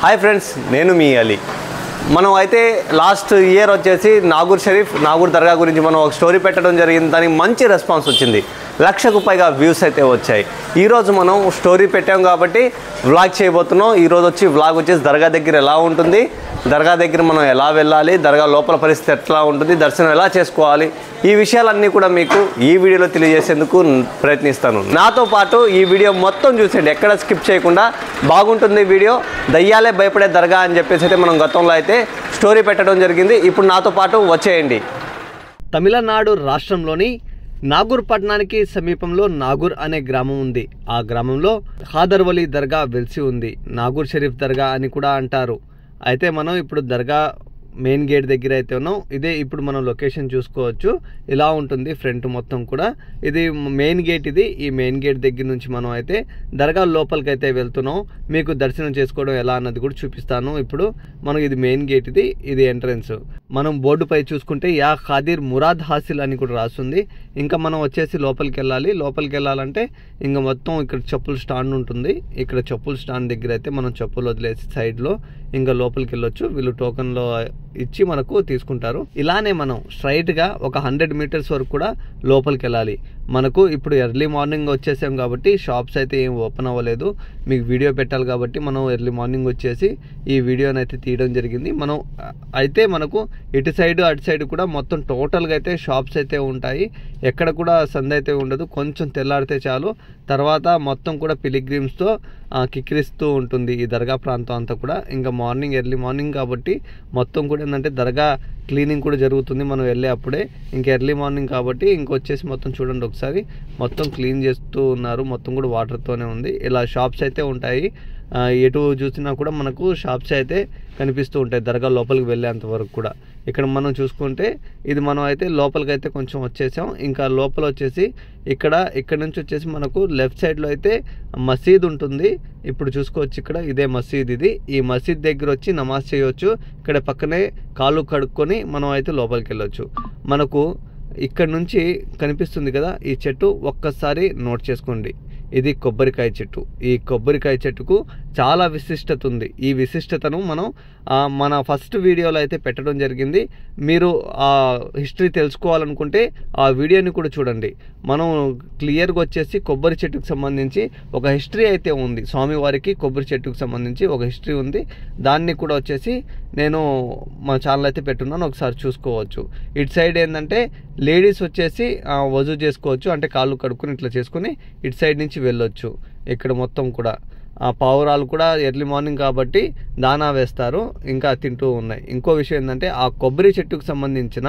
Hi friends, నేను మీ అలీ. మనం అయితే లాస్ట్ ఇయర్ వచ్చేసి నాగూర్ షరీఫ్ నాగూర్ దర్గా గురించి మనం ఒక స్టోరీ పెట్టడం జరిగింది. దానికి మంచి రెస్పాన్స్ వచ్చింది. 1,00,000కు పైగా వ్యూస్ అయితే వచ్చాయి. ఈరోజు మనం స్టోరీ పెట్టాం కాబట్టి వ్లాగ్ చేయబోతున్నాం. ఈరోజు వ్లాగ్ వచ్చేసి దర్గా దగ్గర ఎలా ఉంటుంది, దర్గా దగ్గర మనం ఎలా వెళ్ళాలి, దర్గా లోపల పరిస్థితి ఎట్లా ఉంటుంది, దర్శనం ఎలా చేసుకోవాలి, ఈ విషయాలన్నీ కూడా మీకు ఈ వీడియోలో తెలియజేసేందుకు ప్రయత్నిస్తాను. నాతో పాటు ఈ వీడియో మొత్తం చూసేయండి, ఎక్కడ స్కిప్ చేయకుండా. బాగుంటుంది వీడియో. దయ్యాలే భయపడే దర్గా అని చెప్పేసి అయితే మనం గతంలో అయితే స్టోరీ పెట్టడం జరిగింది. ఇప్పుడు నాతో పాటు వచ్చేయండి. తమిళనాడు రాష్ట్రంలోని నాగూర్ పట్టణానికి సమీపంలో నాగూర్ అనే గ్రామం ఉంది. ఆ గ్రామంలో ఖాదర్ వలీ దర్గా వెలిసి ఉంది. నాగూర్ షరీఫ్ దర్గా అని కూడా అంటారు. అయితే మనం ఇప్పుడు దర్గా మెయిన్ గేట్ దగ్గర అయితే ఉన్నాం. ఇదే ఇప్పుడు మనం లొకేషన్ చూసుకోవచ్చు. ఇలా ఉంటుంది ఫ్రంట్ మొత్తం కూడా. ఇది మెయిన్ గేట్. ఈ మెయిన్ గేట్ దగ్గర నుంచి మనం అయితే దర్గా లోపలికి అయితే వెళ్తున్నాం. మీకు దర్శనం చేసుకోవడం ఎలా అన్నది కూడా చూపిస్తాను. ఇప్పుడు మనం ఇది మెయిన్ గేట్, ఇది ఎంట్రన్స్. మనం బోర్డుపై చూసుకుంటే యా ఖాదిర్ మురాద్ హాసిల్ అని కూడా రాస్తుంది. ఇంకా మనం వచ్చేసి లోపలికి వెళ్ళాలి. లోపలికి వెళ్ళాలంటే ఇంకా మొత్తం ఇక్కడ చెప్పుల స్టాండ్ ఉంటుంది. ఇక్కడ చెప్పుల స్టాండ్ దగ్గర అయితే మనం చెప్పులు వదిలేసి సైడ్లో ఇంకా లోపలికి వెళ్ళొచ్చు. వీళ్ళు టోకన్లో ఇచ్చి మనకు తీసుకుంటారు. ఇలానే మనం స్ట్రైట్గా ఒక 100 మీటర్స్ వరకు కూడా లోపలికి వెళ్ళాలి. మనకు ఇప్పుడు ఎర్లీ మార్నింగ్ వచ్చేసాం కాబట్టి షాప్స్ అయితే ఏం ఓపెన్ అవ్వలేదు. మీకు వీడియో పెట్టాలి కాబట్టి మనం ఎర్లీ మార్నింగ్ వచ్చేసి ఈ వీడియోని అయితే తీయడం జరిగింది. మనం అయితే మనకు ఇటు సైడ్ అటు సైడ్ కూడా మొత్తం టోటల్గా అయితే షాప్స్ అయితే ఉంటాయి. ఎక్కడ కూడా సంద అయితే ఉండదు. కొంచెం తెల్లారితే చాలు, తర్వాత మొత్తం కూడా పిలిగ్రిమ్స్తో కిక్కిరిస్తూ ఉంటుంది ఈ దర్గా ప్రాంతం అంతా కూడా. ఇంకా ఎర్లీ మార్నింగ్ కాబట్టి మొత్తం కూడా ఏంటంటే దర్గా క్లీనింగ్ కూడా జరుగుతుంది మనం వెళ్ళే అప్పుడే. ఇంకా ఎర్లీ మార్నింగ్ కాబట్టి ఇంకొచ్చేసి మొత్తం చూడండి ఒకసారి, మొత్తం క్లీన్ చేస్తూ ఉన్నారు. మొత్తం కూడా వాటర్తోనే ఉంది. ఇలా షాప్స్ అయితే ఉంటాయి. ఎటు చూసినా కూడా మనకు షాప్స్ అయితే కనిపిస్తూ ఉంటాయి దర్గా లోపలికి వెళ్ళేంత వరకు కూడా. ఇక్కడ మనం చూసుకుంటే ఇది మనం అయితే లోపలికి అయితే కొంచెం వచ్చేసాం. ఇంకా లోపల వచ్చేసి ఇక్కడ నుంచి వచ్చేసి మనకు లెఫ్ట్ సైడ్లో అయితే మసీద్ ఉంటుంది. ఇప్పుడు చూసుకోవచ్చు ఇక్కడ ఇదే మసీద్. ఈ మసీద్ దగ్గర వచ్చి నమాజ్ చేయవచ్చు. ఇక్కడ పక్కనే కాళ్ళు కడుక్కొని మనం అయితే లోపలికి వెళ్ళొచ్చు. మనకు ఇక్కడ నుంచి కనిపిస్తుంది కదా ఈ చెట్టు, ఒక్కసారి నోట్ చేసుకోండి. ఇది కొబ్బరికాయ చెట్టు. ఈ కొబ్బరికాయ చెట్టుకు చాలా విశిష్టత ఉంది. ఈ విశిష్టతను మనం మన ఫస్ట్ వీడియోలో అయితే పెట్టడం జరిగింది. మీరు ఆ హిస్టరీ తెలుసుకోవాలనుకుంటే ఆ వీడియోని కూడా చూడండి. మనం క్లియర్గా వచ్చేసి కొబ్బరి చెట్టుకు సంబంధించి ఒక హిస్టరీ అయితే ఉంది. స్వామివారికి కొబ్బరి చెట్టుకు సంబంధించి ఒక హిస్టరీ ఉంది. దాన్ని కూడా వచ్చేసి నేను మా ఛానల్ అయితే పెట్టున్నాను, ఒకసారి చూసుకోవచ్చు. ఇటు సైడ్ ఏంటంటే లేడీస్ వచ్చేసి వజూ చేసుకోవచ్చు, అంటే కాళ్ళు కడుక్కొని ఇట్లా చేసుకుని ఇటు సైడ్ నుంచి వెళ్ళొచ్చు. ఇక్కడ మొత్తం కూడా పావురాలు కూడా ఎర్లీ మార్నింగ్ కాబట్టి దానా వేస్తారు, ఇంకా తింటూ ఉన్నాయి. ఇంకో విషయం ఏంటంటే ఆ కొబ్బరి చెట్టుకు సంబంధించిన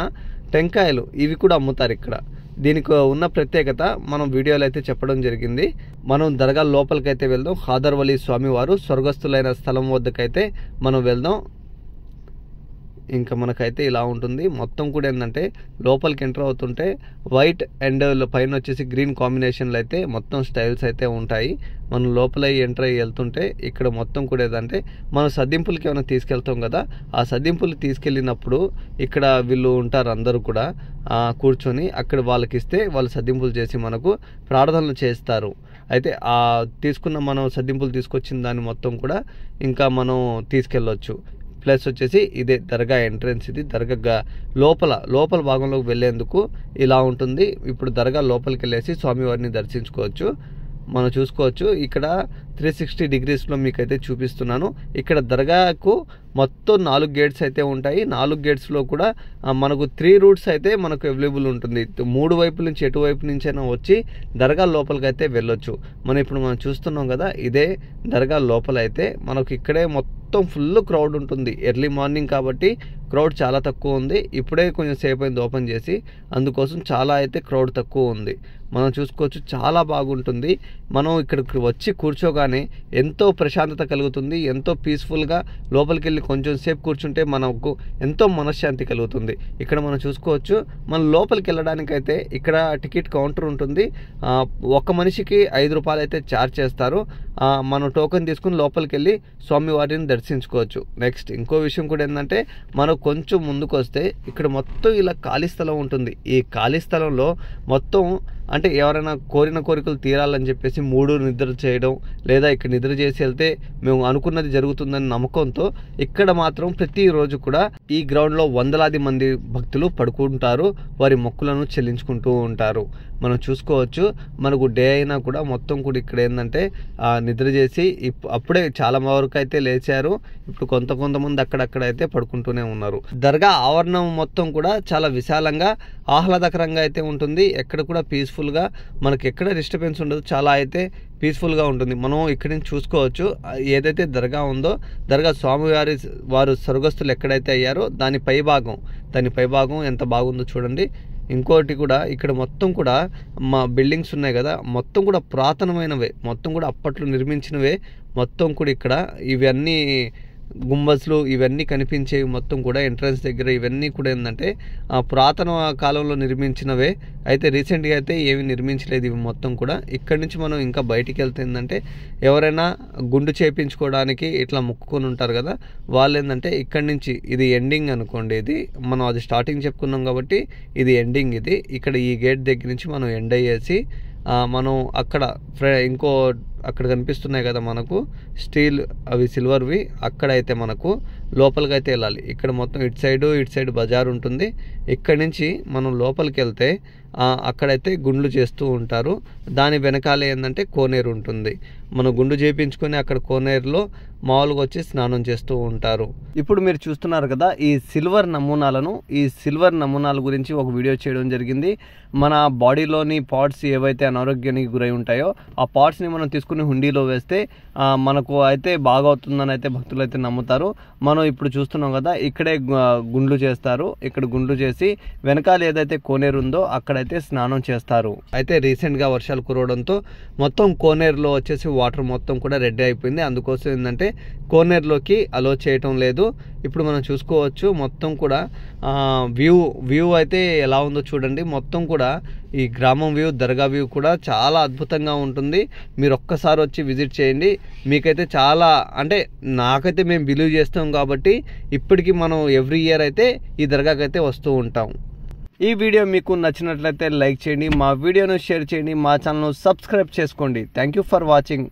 టెంకాయలు ఇవి కూడా అమ్ముతారు ఇక్కడ. దీనికి ఉన్న ప్రత్యేకత మనం వీడియోలో అయితే చెప్పడం జరిగింది. మనం దర్గా లోపలికైతే వెళ్దాం. ఖాదర్ వలీ స్వామివారు స్వర్గస్థులైన స్థలం వద్దకైతే మనం వెళ్దాం. ఇంకా మనకైతే ఇలా ఉంటుంది. మొత్తం కూడా ఏంటంటే లోపలికి ఎంటర్ అవుతుంటే వైట్ అండ్ పైన వచ్చేసి గ్రీన్ కాంబినేషన్లో అయితే మొత్తం స్టైల్స్ అయితే ఉంటాయి. మనం లోపల ఎంటర్ అయ్యి వెళ్తుంటే ఇక్కడ మొత్తం కూడా ఏదంటే మనం సద్దింపులకి ఏమైనా తీసుకెళ్తాం కదా, ఆ సద్దింపులు తీసుకెళ్ళినప్పుడు ఇక్కడ వీళ్ళు ఉంటారు అందరూ కూడా కూర్చొని. అక్కడ వాళ్ళకి ఇస్తే వాళ్ళు సద్దింపులు చేసి మనకు ప్రార్థనలు చేస్తారు. అయితే ఆ తీసుకున్న మనం సద్దింపులు తీసుకొచ్చిన దాన్ని మొత్తం కూడా ఇంకా మనం తీసుకెళ్ళొచ్చు. ప్లస్ వచ్చేసి ఇదే దర్గా ఎంట్రన్స్. ఇది దర్గా లోపల భాగంలోకి వెళ్ళేందుకు ఇలా ఉంటుంది. ఇప్పుడు దర్గా లోపలికి వెళ్ళేసి స్వామివారిని దర్శించుకోవచ్చు. మనం చూసుకోవచ్చు ఇక్కడ 360 డిగ్రీస్లో మీకైతే చూపిస్తున్నాను. ఇక్కడ దర్గాకు మొత్తం 4 గేట్స్ అయితే ఉంటాయి. 4 గేట్స్లో కూడా మనకు 3 రూట్స్ అయితే మనకు అవైలబుల్ ఉంటుంది. 3 వైపుల నుంచి ఎటువైపు నుంచి అయినా వచ్చి దర్గా లోపలికి అయితే వెళ్ళొచ్చు. ఇప్పుడు మనం చూస్తున్నాం కదా, ఇదే దర్గా లోపల అయితే మనకు ఇక్కడే మొత్తం ఫుల్ క్రౌడ్ ఉంటుంది. ఎర్లీ మార్నింగ్ కాబట్టి క్రౌడ్ చాలా తక్కువ ఉంది. ఇప్పుడే కొంచెం సేపు అయింది ఓపెన్ చేసి, అందుకోసం చాలా అయితే క్రౌడ్ తక్కువ ఉంది. మనం చూసుకోవచ్చు, చాలా బాగుంటుంది. మనం ఇక్కడికి వచ్చి కూర్చోగానే ఎంతో ప్రశాంతత కలుగుతుంది. ఎంతో పీస్ఫుల్గా లోపలికి వెళ్ళి కొంచెం సేపు కూర్చుంటే మనకు ఎంతో మనశ్శాంతి కలుగుతుంది. ఇక్కడ మనం చూసుకోవచ్చు, మనం లోపలికి వెళ్ళడానికైతే ఇక్కడ టికెట్ కౌంటర్ ఉంటుంది. ఒక మనిషికి 5 రూపాయలు అయితే ఛార్జ్ చేస్తారు. మనం టోకెన్ తీసుకుని లోపలికి వెళ్ళి స్వామివారిని దర్శించుకోవచ్చు. నెక్స్ట్ ఇంకో విషయం కూడా ఏంటంటే, మనం కొంచెం ముందుకు వస్తే ఇక్కడ మొత్తం ఇలా ఖాళీ స్థలం ఉంటుంది. ఈ ఖాళీ స్థలంలో మొత్తం అంటే ఎవరైనా కోరిన కోరికలు తీరాలని చెప్పేసి 3 నిద్ర చేయడం, లేదా ఇక్కడ నిద్ర చేసి వెళ్తే మేము అనుకున్నది జరుగుతుందని నమ్మకంతో ఇక్కడ మాత్రం ప్రతిరోజు కూడా ఈ గ్రౌండ్లో వందలాది మంది భక్తులు పడుకుంటారు, వారి మొక్కులను చెల్లించుకుంటూ ఉంటారు. మనం చూసుకోవచ్చు, మనకు డే అయినా కూడా మొత్తం కూడా ఇక్కడ ఏంటంటే నిద్ర చేసి అప్పుడే చాలా వరకు అయితే లేచారు. ఇప్పుడు కొంతమంది అక్కడైతే పడుకుంటూనే ఉన్నారు. దర్గా ఆవరణం మొత్తం కూడా చాలా విశాలంగా ఆహ్లాదకరంగా అయితే ఉంటుంది. ఎక్కడ కూడా పీస్ఫుల్గా, మనకి ఎక్కడ డిస్టర్బెన్స్ ఉండదు, చాలా అయితే పీస్ఫుల్గా ఉంటుంది. మనం ఇక్కడి నుంచి చూసుకోవచ్చు, ఏదైతే దర్గా ఉందో, దర్గా వారు స్వర్గస్థులు ఎక్కడైతే అయ్యారో దాని పైభాగం ఎంత బాగుందో చూడండి. ఇంకోటి కూడా ఇక్కడ మొత్తం కూడా మా బిల్డింగ్స్ ఉన్నాయి కదా, మొత్తం కూడా పురాతనమైనవే, మొత్తం కూడా అప్పట్లో నిర్మించినవే. మొత్తం కూడా ఇక్కడ ఇవన్నీ గుంబస్లు ఇవన్నీ కనిపించేవి. మొత్తం కూడా ఎంట్రన్స్ దగ్గర ఇవన్నీ కూడా ఏంటంటే పురాతన కాలంలో నిర్మించినవే. అయితే రీసెంట్గా అయితే ఏమి నిర్మించలేదు ఇవి మొత్తం కూడా. ఇక్కడి నుంచి మనం ఇంకా బయటికి వెళ్తే ఏంటంటే ఎవరైనా గుండు చేయించుకోవడానికి ఇట్లా మొక్కుకొని ఉంటారు కదా, వాళ్ళు ఏంటంటే ఇక్కడి నుంచి ఇది ఎండింగ్ అనుకోండి, ఇది మనం అది స్టార్టింగ్ చెప్పుకున్నాం కాబట్టి ఇది ఎండింగ్. ఇది ఇక్కడ ఈ గేట్ దగ్గర నుంచి మనం ఎండ్ అయ్యేసి మనం అక్కడ అక్కడ కనిపిస్తున్నాయి కదా మనకు స్టీల్, అవి సిల్వర్వి, అక్కడైతే మనకు లోపలికి అయితే వెళ్ళాలి. ఇక్కడ మొత్తం ఇటు సైడ్ బజార్ ఉంటుంది. ఇక్కడి నుంచి మనం లోపలికి వెళ్తే అక్కడైతే గుండ్లు చేస్తూ ఉంటారు. దాని వెనకాలే ఏంటంటే కోనేరు ఉంటుంది. మనం గుండు చేయించుకొని అక్కడ కోనేరులో మామూలుగా వచ్చి స్నానం చేస్తూ ఉంటారు. ఇప్పుడు మీరు చూస్తున్నారు కదా ఈ సిల్వర్ నమూనాల గురించి ఒక వీడియో చేయడం జరిగింది. మన బాడీలోని పార్ట్స్ ఏవైతే అనారోగ్యానికి గురై ఉంటాయో ఆ పార్ట్స్ని మనం తీసుకుని హుండీలో వేస్తే మనకు అయితే బాగవుతుందని అయితే భక్తులు అయితే నమ్ముతారు. మనం ఇప్పుడు చూస్తున్నాం కదా, ఇక్కడే గుండ్లు చేస్తారు. ఇక్కడ గుండ్లు చేసి వెనకాల ఏదైతే కోనేరు ఉందో అక్కడైతే స్నానం చేస్తారు. అయితే రీసెంట్గా వర్షాలు కురవడంతో మొత్తం కోనేరులో వచ్చేసి వాటర్ మొత్తం కూడా రెడ్ అయిపోయింది. అందుకోసం ఏంటంటే కోనేరులోకి అలో చేయటం లేదు. ఇప్పుడు మనం చూసుకోవచ్చు మొత్తం కూడా వ్యూ అయితే ఎలా ఉందో చూడండి. మొత్తం కూడా ఈ గ్రామం వ్యూ, దర్గా వ్యూ కూడా చాలా అద్భుతంగా ఉంటుంది. మీరు ఒక్కసారి వచ్చి విజిట్ చేయండి. మీకైతే చాలా, అంటే నాకైతే మేము బిలీవ్ చేస్తాం కాబట్టి ఇప్పటికీ మనం ఎవ్రీ ఇయర్ అయితే ఈ దర్గాకి అయితే వస్తూ ఉంటాం. ఈ వీడియో మీకు నచ్చినట్లయితే లైక్ చేయండి, మా వీడియోను షేర్ చేయండి, మా ఛానల్ను సబ్స్క్రైబ్ చేసుకోండి. Thank you for watching.